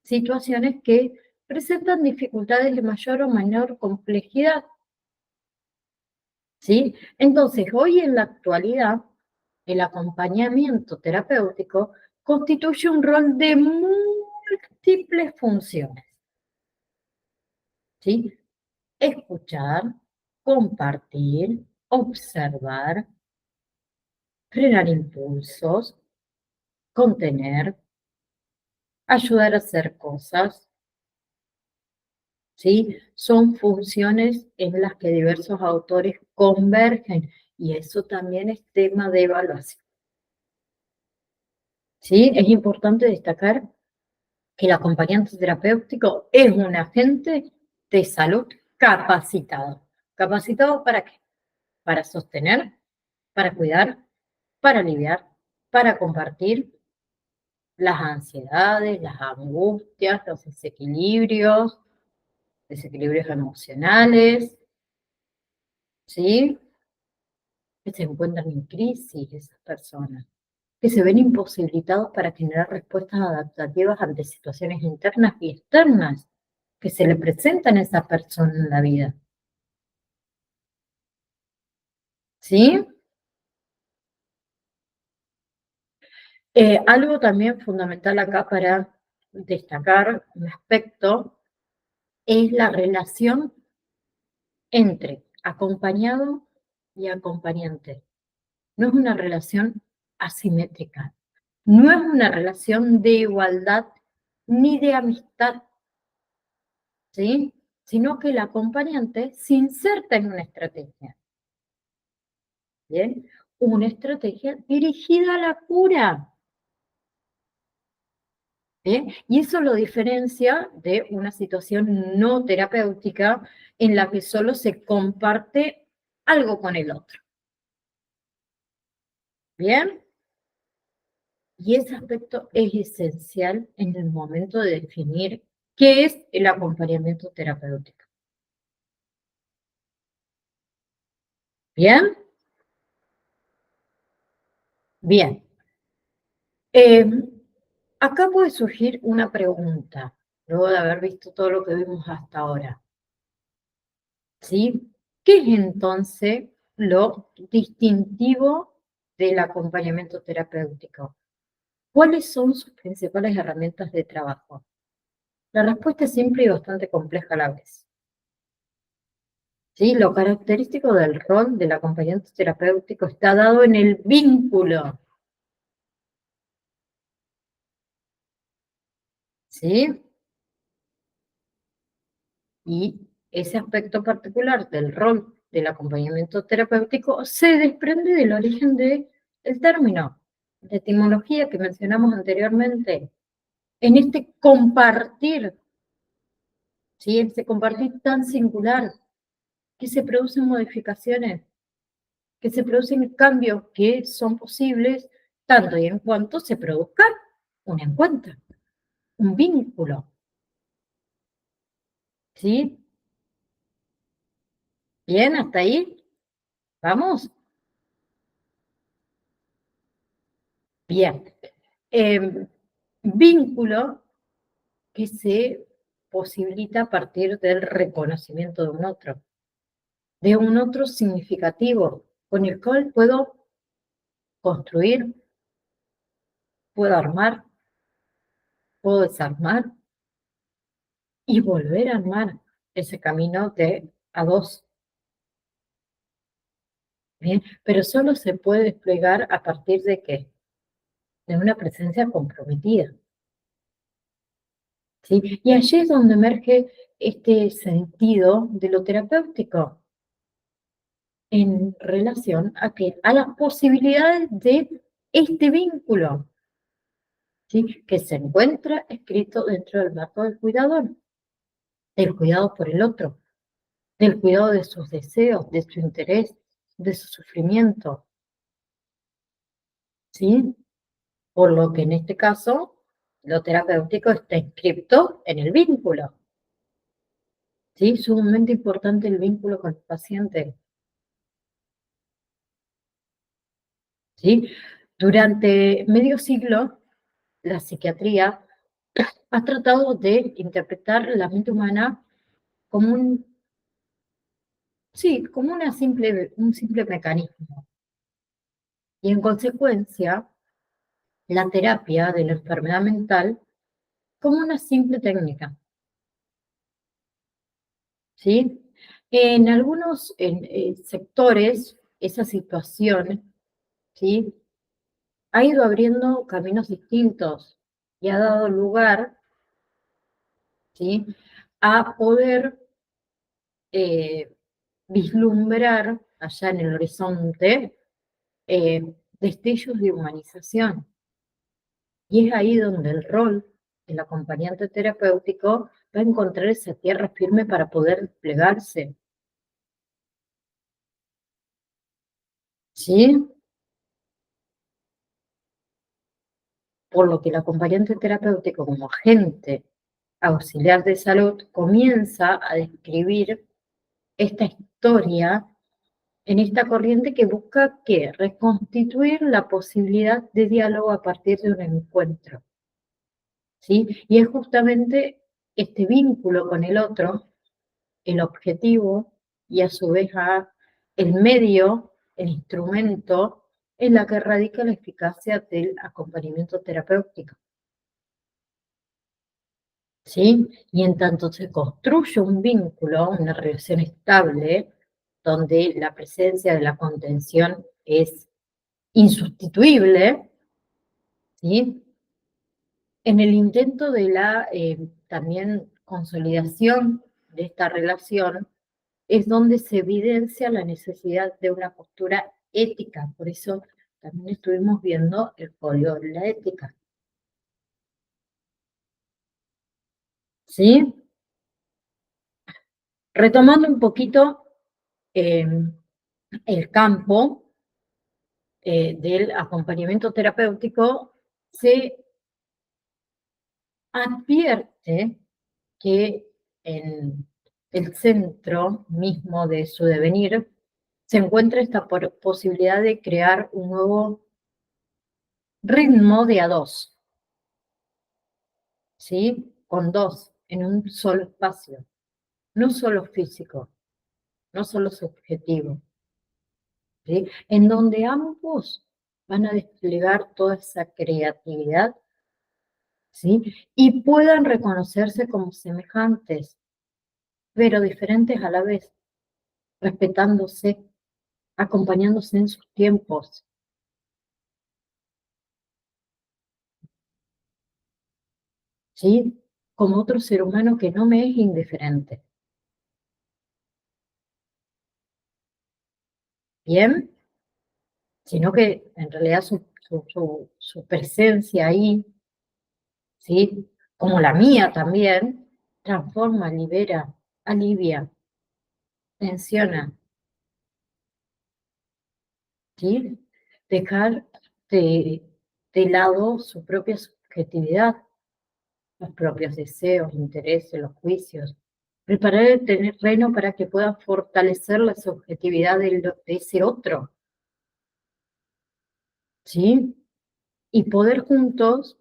[SPEAKER 1] situaciones que presentan dificultades de mayor o menor complejidad. ¿Sí? Entonces, hoy en la actualidad, el acompañamiento terapéutico constituye un rol de múltiples funciones. ¿Sí? Escuchar, compartir, observar, frenar impulsos, contener, ayudar a hacer cosas, ¿sí? Son funciones en las que diversos autores convergen y eso también es tema de evaluación. ¿Sí? Es importante destacar que el acompañante terapéutico es un agente de salud capacitado. ¿Capacitado para qué? Para sostener, para cuidar, para aliviar, para compartir las ansiedades, las angustias, los desequilibrios emocionales, ¿sí? Que se encuentran en crisis esas personas, que se ven imposibilitados para generar respuestas adaptativas ante situaciones internas y externas que se le presentan a esa persona en la vida. ¿Sí? Algo también fundamental acá para destacar un aspecto es la relación entre acompañado y acompañante. No es una relación asimétrica, no es una relación de igualdad ni de amistad, ¿sí? Sino que el acompañante se inserta en una estrategia, ¿bien? Una estrategia dirigida a la cura, ¿bien? Y eso lo diferencia de una situación no terapéutica en la que solo se comparte algo con el otro, ¿bien? Y ese aspecto es esencial en el momento de definir qué es el acompañamiento terapéutico. ¿Bien? Bien. Eh, Acá puede surgir una pregunta, luego de haber visto todo lo que vimos hasta ahora. ¿Sí? ¿Qué es entonces lo distintivo del acompañamiento terapéutico? ¿Cuáles son sus principales herramientas de trabajo? La respuesta es simple y bastante compleja a la vez. ¿Sí? Lo característico del rol del acompañante terapéutico está dado en el vínculo. ¿Sí? Y ese aspecto particular del rol del acompañamiento terapéutico se desprende del origen del término, de etimología que mencionamos anteriormente. En este compartir, ¿sí? Este compartir tan singular, que se producen modificaciones, que se producen cambios que son posibles tanto y en cuanto se produzca un encuentro, un vínculo, ¿sí? Bien, hasta ahí, vamos. Bien. Vínculo que se posibilita a partir del reconocimiento de un otro significativo, con el cual puedo construir, puedo armar, puedo desarmar y volver a armar ese camino de a dos. Bien, pero solo se puede desplegar a partir de qué? De una presencia comprometida. ¿Sí? Y allí es donde emerge este sentido de lo terapéutico en relación a que a las posibilidades de este vínculo, ¿sí? Que se encuentra escrito dentro del marco del cuidador, del cuidado por el otro, del cuidado de sus deseos, de su interés, de su sufrimiento, ¿sí? Por lo que en este caso, lo terapéutico está inscrito en el vínculo, ¿sí? Sumamente importante el vínculo con el paciente, ¿sí? Durante medio siglo, la psiquiatría ha tratado de interpretar la mente humana como sí, como un simple mecanismo. Y en consecuencia, la terapia de la enfermedad mental como una simple técnica, ¿sí? En algunos sectores, esa situación, ¿sí? Ha ido abriendo caminos distintos y ha dado lugar, ¿sí? A poder eh, vislumbrar allá en el horizonte eh, destellos de humanización. Y es ahí donde el rol del acompañante terapéutico va a encontrar esa tierra firme para poder desplegarse. ¿Sí? Por lo que el acompañante terapéutico como agente auxiliar de salud comienza a describir esta historia en esta corriente que busca ¿qué? Reconstituir la posibilidad de diálogo a partir de un encuentro, ¿sí? Y es justamente este vínculo con el otro, el objetivo, y a su vez el medio, el instrumento, en la que radica la eficacia del acompañamiento terapéutico, ¿sí? Y en tanto se construye un vínculo, una relación estable, donde la presencia de la contención es insustituible, ¿sí? En el intento de la también consolidación de esta relación es donde se evidencia la necesidad de una postura ética. Por eso también estuvimos viendo el código de la ética, ¿sí? Retomando un poquito eh, el campo del acompañamiento terapéutico, se advierte que en el centro mismo de su devenir se encuentra esta posibilidad de crear un nuevo ritmo de a dos, ¿sí? Con dos, en un solo espacio, no solo físico, no solo subjetivo, ¿sí? En donde ambos van a desplegar toda esa creatividad, ¿sí? Y puedan reconocerse como semejantes, pero diferentes a la vez, respetándose, acompañándose en sus tiempos, ¿sí? Como otro ser humano que no me es indiferente. ¿Bien? Sino que en realidad su presencia ahí, ¿sí? Como la mía también, transforma, libera, alivia, tensiona, ¿sí? Dejar de, de lado su propia subjetividad, los propios deseos, intereses, los juicios. Preparar el terreno para que pueda fortalecer la subjetividad de ese otro, ¿sí? Y poder juntos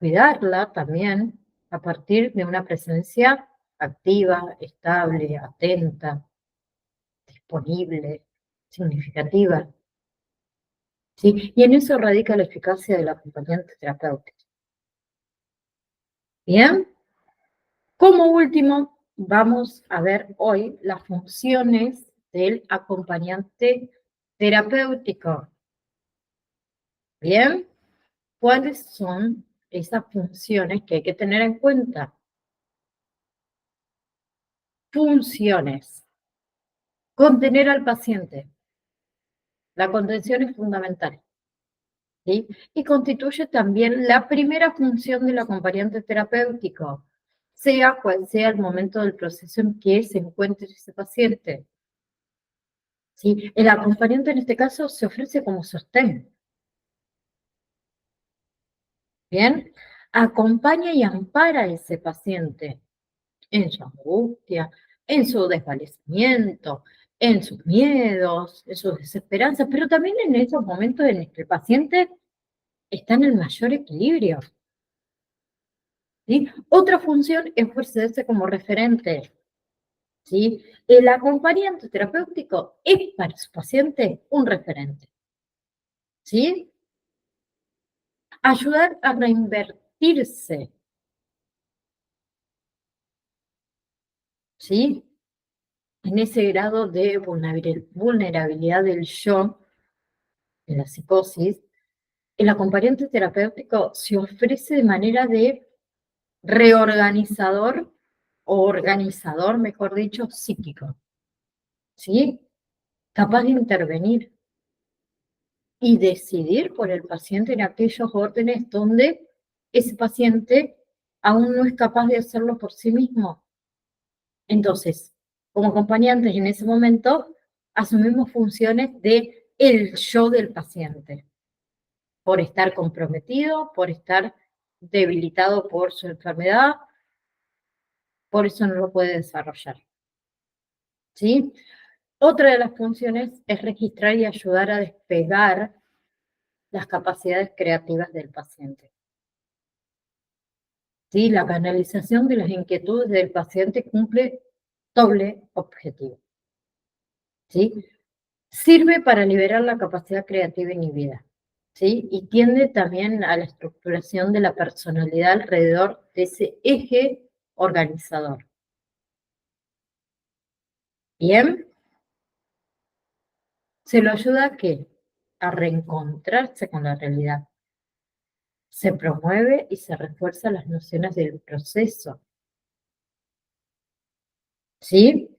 [SPEAKER 1] cuidarla también a partir de una presencia activa, estable, atenta, disponible, significativa, ¿sí? Y en eso radica la eficacia del acompañante terapéutico. Bien, como último, vamos a ver hoy las funciones del acompañante terapéutico. Bien, ¿cuáles son esas funciones que hay que tener en cuenta? Funciones. Contener al paciente. La contención es fundamental, ¿sí? Y constituye también la primera función del acompañante terapéutico, sea cual sea el momento del proceso en que se encuentre ese paciente, ¿sí? El acompañante en este caso se ofrece como sostén, ¿bien? Acompaña y ampara a ese paciente en su angustia, en su desvanecimiento, en sus miedos, en sus desesperanzas, pero también en esos momentos en los que el paciente está en el mayor equilibrio, ¿sí? Otra función es ofrecerse como referente, ¿sí? El acompañante terapéutico es para su paciente un referente, ¿sí? Ayudar a reinvertirse, ¿sí? En ese grado de vulnerabilidad del yo, en la psicosis, el acompañante terapéutico se ofrece de manera de reorganizador o organizador, mejor dicho, psíquico, ¿sí? Capaz de intervenir y decidir por el paciente en aquellos órdenes donde ese paciente aún no es capaz de hacerlo por sí mismo. Entonces, como acompañantes en ese momento, asumimos funciones de el yo del paciente, por estar comprometido, por estar debilitado por su enfermedad, por eso no lo puede desarrollar, ¿sí? Otra de las funciones es registrar y ayudar a despegar las capacidades creativas del paciente. ¿Sí? La canalización de las inquietudes del paciente cumple doble objetivo, ¿sí? Sirve para liberar la capacidad creativa inhibida, ¿sí? Y tiende también a la estructuración de la personalidad alrededor de ese eje organizador. Bien, se lo ayuda a qué? A reencontrarse con la realidad. Se promueve y se refuerzan las nociones del proceso, ¿sí?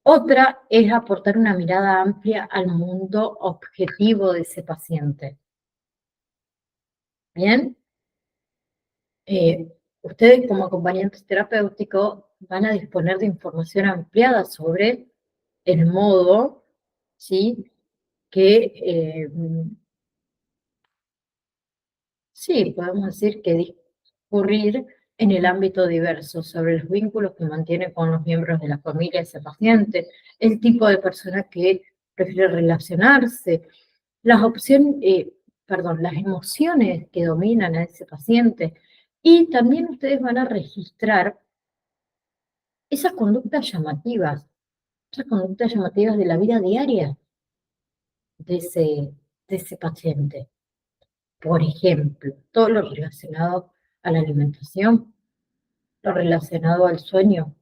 [SPEAKER 1] Otra es aportar una mirada amplia al mundo objetivo de ese paciente. Bien, ustedes como acompañantes terapéuticos van a disponer de información ampliada sobre el modo, ¿sí? Que, sí, podemos decir que discurrir en el ámbito diverso, sobre los vínculos que mantiene con los miembros de la familia ese paciente, el tipo de persona que prefiere relacionarse, las opciones, perdón, las emociones que dominan a ese paciente. Y también ustedes van a registrar esas conductas llamativas de la vida diaria de ese paciente. Por ejemplo, todo lo relacionado a la alimentación, lo relacionado al sueño,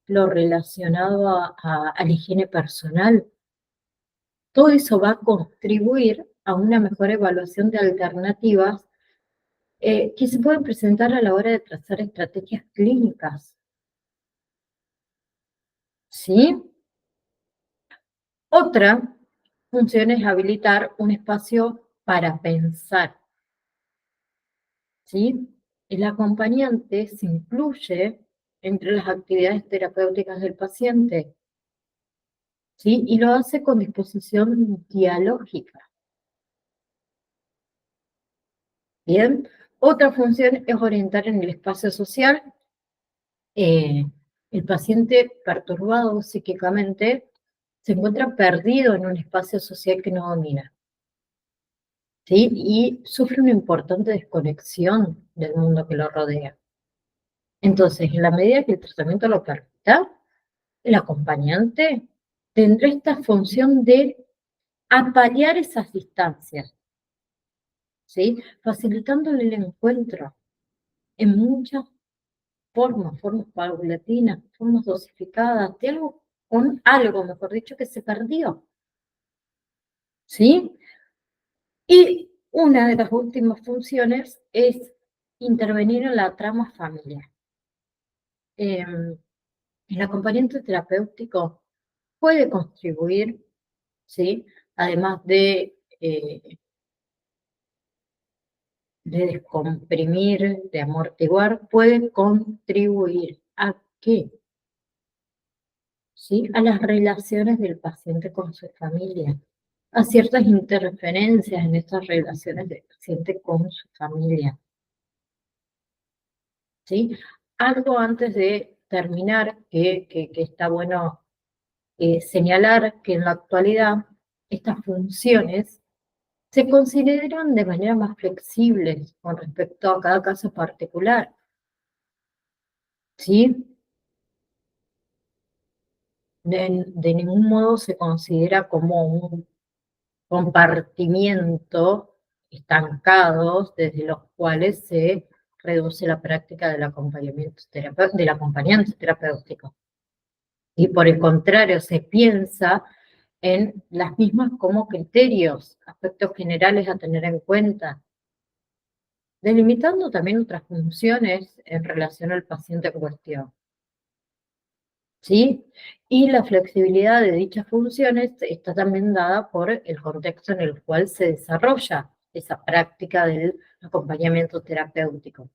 [SPEAKER 1] lo relacionado a la higiene personal. Todo eso va a contribuir a una mejor evaluación de alternativas que se pueden presentar a la hora de trazar estrategias clínicas. ¿Sí? Otra función es habilitar un espacio para pensar. ¿Sí? El acompañante se incluye entre las actividades terapéuticas del paciente, ¿sí? Y lo hace con disposición dialógica. Bien, otra función es orientar en el espacio social. El paciente perturbado psíquicamente se encuentra perdido en un espacio social que no domina, ¿sí? Y sufre una importante desconexión del mundo que lo rodea. Entonces, en la medida que el tratamiento lo permita, el acompañante tendrá esta función de apalear esas distancias, ¿sí? Facilitándole el encuentro en muchas formas paulatinas, formas dosificadas, de algo, con algo, mejor dicho, que se perdió, ¿sí? Y una de las últimas funciones es intervenir en la trama familiar. El acompañante terapéutico puede contribuir, ¿sí? Además de descomprimir, de amortiguar, puede contribuir ¿a qué? ¿Sí? A las relaciones del paciente con su familia, a ciertas interferencias en estas relaciones del paciente con su familia. ¿Sí? Algo antes de terminar, que está bueno señalar que en la actualidad estas funciones se consideran de manera más flexibles con respecto a cada caso particular, ¿sí? De ningún modo se considera como un compartimiento estancados desde los cuales se reduce la práctica del acompañamiento del acompañante terapéutico. Y por el contrario, se piensa en las mismas como criterios, aspectos generales a tener en cuenta, delimitando también otras funciones en relación al paciente en cuestión. ¿Sí? Y la flexibilidad de dichas funciones está también dada por el contexto en el cual se desarrolla esa práctica del acompañamiento terapéutico,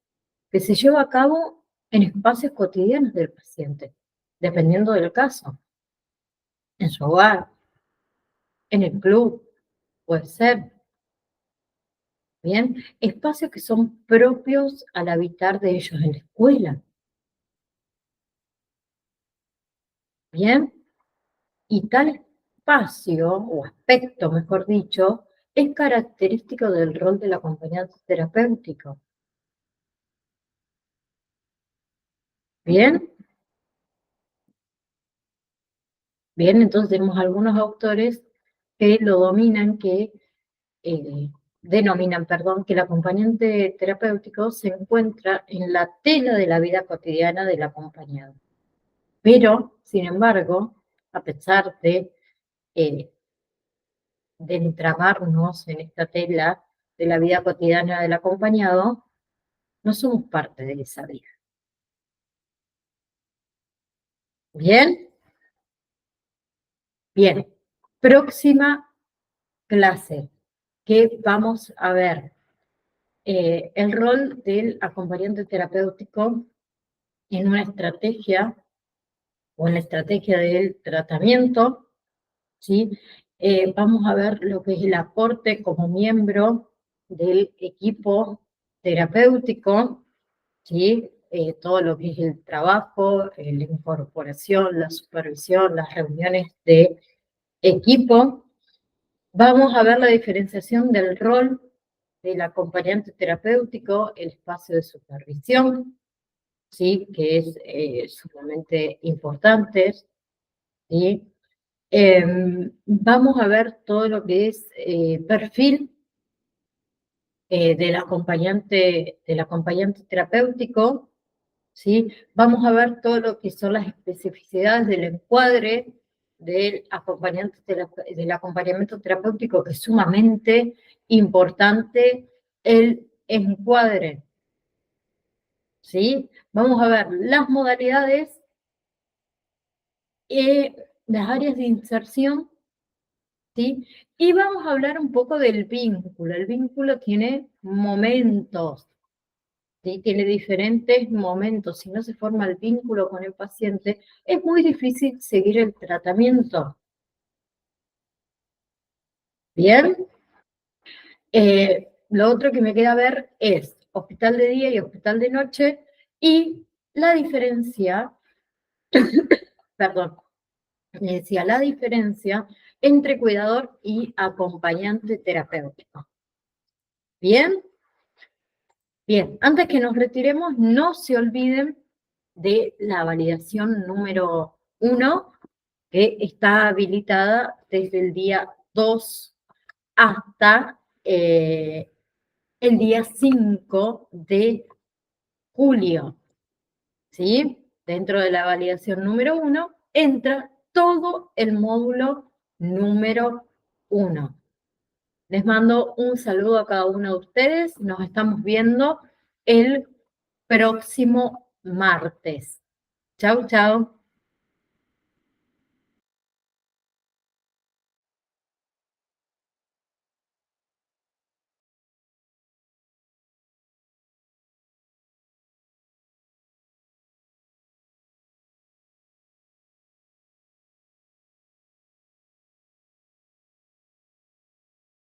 [SPEAKER 1] que se lleva a cabo en espacios cotidianos del paciente, dependiendo del caso, en su hogar, en el club, puede ser, ¿bien? Espacios que son propios al habitar de ellos en la escuela, ¿bien? Y tal espacio, o aspecto, mejor dicho, es característico del rol del acompañante terapéutico. ¿Bien? Bien, entonces tenemos algunos autores que lo dominan, que denominan, perdón, que el acompañante terapéutico se encuentra en la tela de la vida cotidiana del acompañado. Pero, sin embargo, a pesar eh, de entramarnos en esta tela de la vida cotidiana del acompañado, no somos parte de esa vida. ¿Bien? Bien. Próxima clase, que vamos a ver el rol del acompañante terapéutico en una estrategia o en la estrategia del tratamiento, ¿sí? Vamos a ver lo que es el aporte como miembro del equipo terapéutico, ¿sí? Todo lo que es el trabajo, la incorporación, la supervisión, las reuniones de equipo. Vamos a ver la diferenciación del rol del acompañante terapéutico, el espacio de supervisión, ¿sí? Que es sumamente importante, ¿sí? Vamos a ver todo lo que es perfil del acompañante terapéutico, ¿sí? Vamos a ver todo lo que son las especificidades del encuadre del acompañamiento terapéutico, que es sumamente importante el encuadre, ¿sí? Vamos a ver las modalidades, las áreas de inserción, ¿sí? Y vamos a hablar un poco del vínculo. El vínculo tiene momentos, ¿sí? Tiene diferentes momentos. Si no se forma el vínculo con el paciente, es muy difícil seguir el tratamiento. ¿Bien? Lo otro que me queda ver es hospital de día y hospital de noche y la diferencia, perdón, me decía la diferencia entre cuidador y acompañante terapéutico. ¿Bien? Bien, antes que nos retiremos, no se olviden de la validación número 1, que está habilitada desde el día 2 hasta el día 5 de julio. ¿Sí? Dentro de la validación número 1 entra todo el módulo número 1. Les mando un saludo a cada uno de ustedes. Nos estamos viendo el próximo martes. Chau, chau.